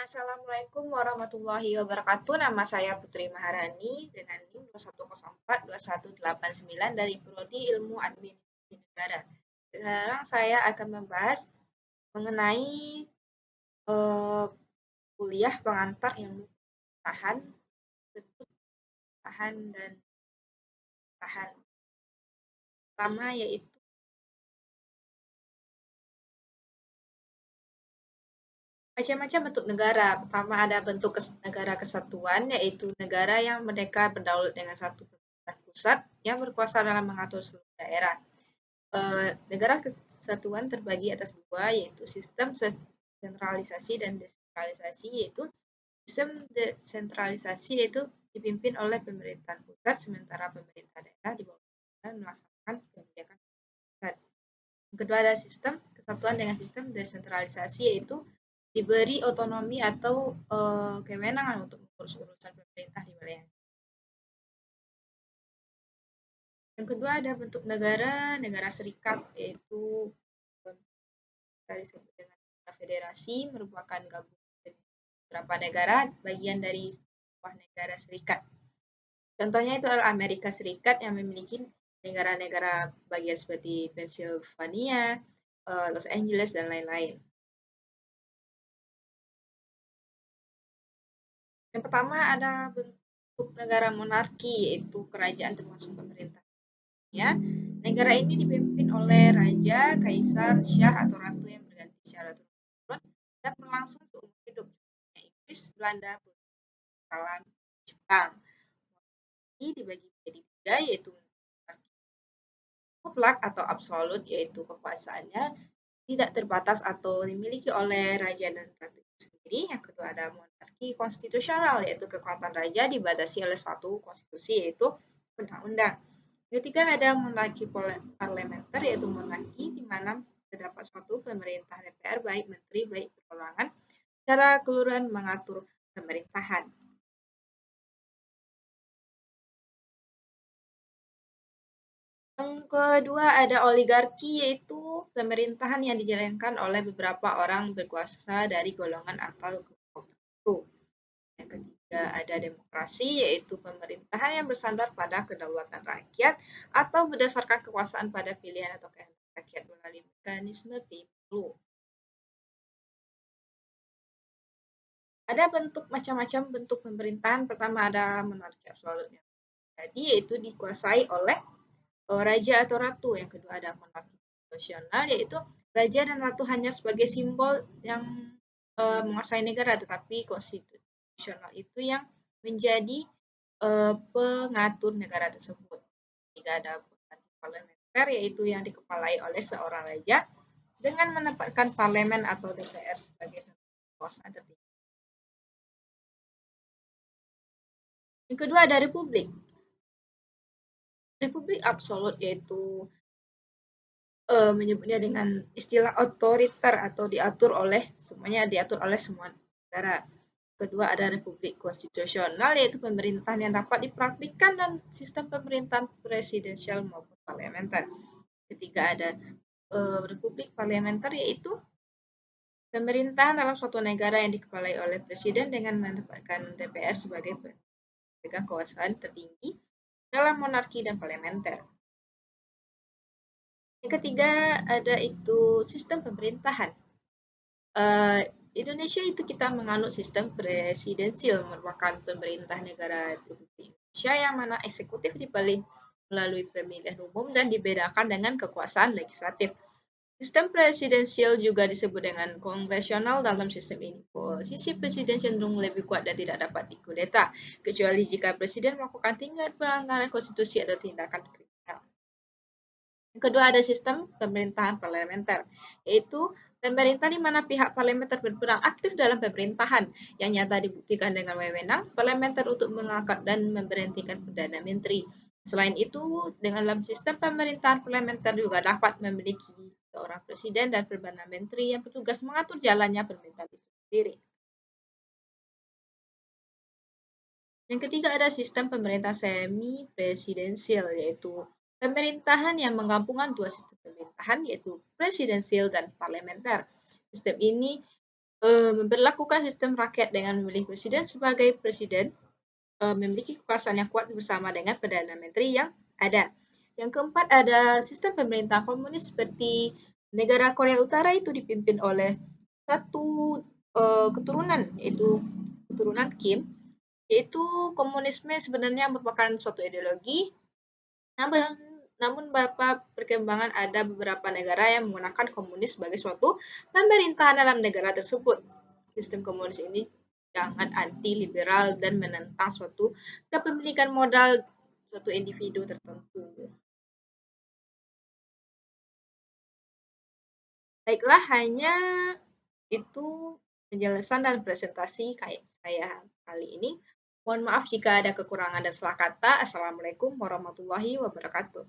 Assalamualaikum warahmatullahi wabarakatuh. Nama saya Putri Maharani dengan NIM 210421189 dari Prodi Ilmu Administrasi Negara. Sekarang saya akan membahas mengenai eh, kuliah pengantar ilmu tahan, bentuk tahan dan tahan. Pertama yaitu macam-macam bentuk negara. Pertama ada bentuk negara kesatuan, yaitu negara yang merdeka berdaulat dengan satu pemerintah pusat yang berkuasa dalam mengatur seluruh daerah. Negara kesatuan terbagi atas dua, yaitu sistem sentralisasi dan desentralisasi, yaitu sistem desentralisasi yaitu dipimpin oleh pemerintahan pusat, sementara pemerintah daerah di bawah dan melaksanakan kebijakan pusat. Yang kedua ada sistem kesatuan dengan sistem desentralisasi, yaitu diberi otonomi atau kewenangan untuk mengurus urusan pemerintah di wilayah. Yang kedua ada bentuk negara serikat, yaitu disebut dengan federasi, merupakan gabungan dari beberapa negara, bagian dari sebuah negara serikat. Contohnya itu adalah Amerika Serikat yang memiliki negara-negara bagian seperti Pennsylvania, Los Angeles, dan lain-lain. Yang pertama ada bentuk negara monarki, yaitu kerajaan termasuk pemerintah. Ya, negara ini dipimpin oleh raja, kaisar, syah atau ratu yang berganti secara turun-temurun dan berlangsung seumur hidup. Inggris, Belanda, Portugal, Jepang. Monarki dibagi menjadi tiga, yaitu monarki mutlak atau absolut, yaitu kekuasaannya tidak terbatas atau dimiliki oleh raja dan ratu sendiri. Yang kedua ada monarki konstitusional, yaitu kekuatan raja dibatasi oleh suatu konstitusi, yaitu undang-undang. Ketiga ada monarki parlementer, yaitu monarki di mana terdapat suatu pemerintah DPR, baik menteri, baik perolongan, secara keseluruhan mengatur pemerintahan. Yang kedua ada oligarki, yaitu pemerintahan yang dijalankan oleh beberapa orang berkuasa dari golongan atau kelompok tertentu. Yang ketiga ada demokrasi, yaitu pemerintahan yang bersandar pada kedaulatan rakyat atau berdasarkan kekuasaan pada pilihan atau kehendak rakyat melalui mekanisme pemilu. Ada macam-macam bentuk pemerintahan. Pertama ada monarki absolut, jadi yaitu dikuasai oleh raja atau ratu. Yang kedua ada monarki konstitusional, yaitu raja dan ratu hanya sebagai simbol yang menguasai negara, tetapi konstitusional itu yang menjadi pengatur negara tersebut. Jika ada monarki parlementer, yaitu yang dikepalai oleh seorang raja dengan menempatkan parlemen atau DPR sebagai kekuasaan tertinggi. Yang kedua ada republik. Republik absolut, yaitu menyebutnya dengan istilah otoriter atau diatur oleh semua negara. Kedua ada republik konstitusional, yaitu pemerintahan yang dapat dipraktikkan dan sistem pemerintahan presidensial maupun parlementer. Ketiga ada republik parlementer, yaitu pemerintahan dalam suatu negara yang dikepalai oleh presiden dengan menempatkan DPR sebagai pemegang kekuasaan tertinggi dalam monarki dan parlementer. Yang ketiga ada itu sistem pemerintahan. Indonesia itu kita menganut sistem presidensial, merupakan pemerintah negara Republik Indonesia yang mana eksekutif dipilih melalui pemilihan umum dan dibedakan dengan kekuasaan legislatif. Sistem presidensial juga disebut dengan kongresional. Dalam sistem ini, posisi presiden cenderung lebih kuat dan tidak dapat dikudeta, kecuali jika presiden melakukan tindak pelanggaran konstitusi atau tindakan kriminal. Yang kedua ada sistem pemerintahan parlementer, yaitu pemerintah di mana pihak parlementer berperan aktif dalam pemerintahan, yang nyata dibuktikan dengan wewenang parlementer untuk mengangkat dan memberhentikan perdana menteri. Selain itu, dengan dalam sistem pemerintahan parlementer juga dapat memiliki seorang presiden dan perdana menteri yang bertugas mengatur jalannya pemerintahan itu sendiri. Yang ketiga ada sistem pemerintah semi presidensial, yaitu pemerintahan yang menggabungkan dua sistem pemerintahan, yaitu presidensial dan parlementer. Sistem ini memberlakukan sistem rakyat dengan memilih presiden sebagai presiden, memiliki kekuasaan yang kuat bersama dengan Perdana Menteri yang ada. Yang keempat ada sistem pemerintah komunis seperti negara Korea Utara itu dipimpin oleh satu keturunan, yaitu keturunan Kim, yaitu komunisme sebenarnya merupakan suatu ideologi, namun beberapa perkembangan ada beberapa negara yang menggunakan komunis sebagai suatu pemerintahan dalam negara tersebut. Sistem komunis ini sangat anti-liberal dan menentang suatu kepemilikan modal suatu individu tertentu. Baiklah, hanya itu penjelasan dan presentasi kayak saya kali ini. Mohon maaf jika ada kekurangan dan salah kata. Assalamualaikum warahmatullahi wabarakatuh.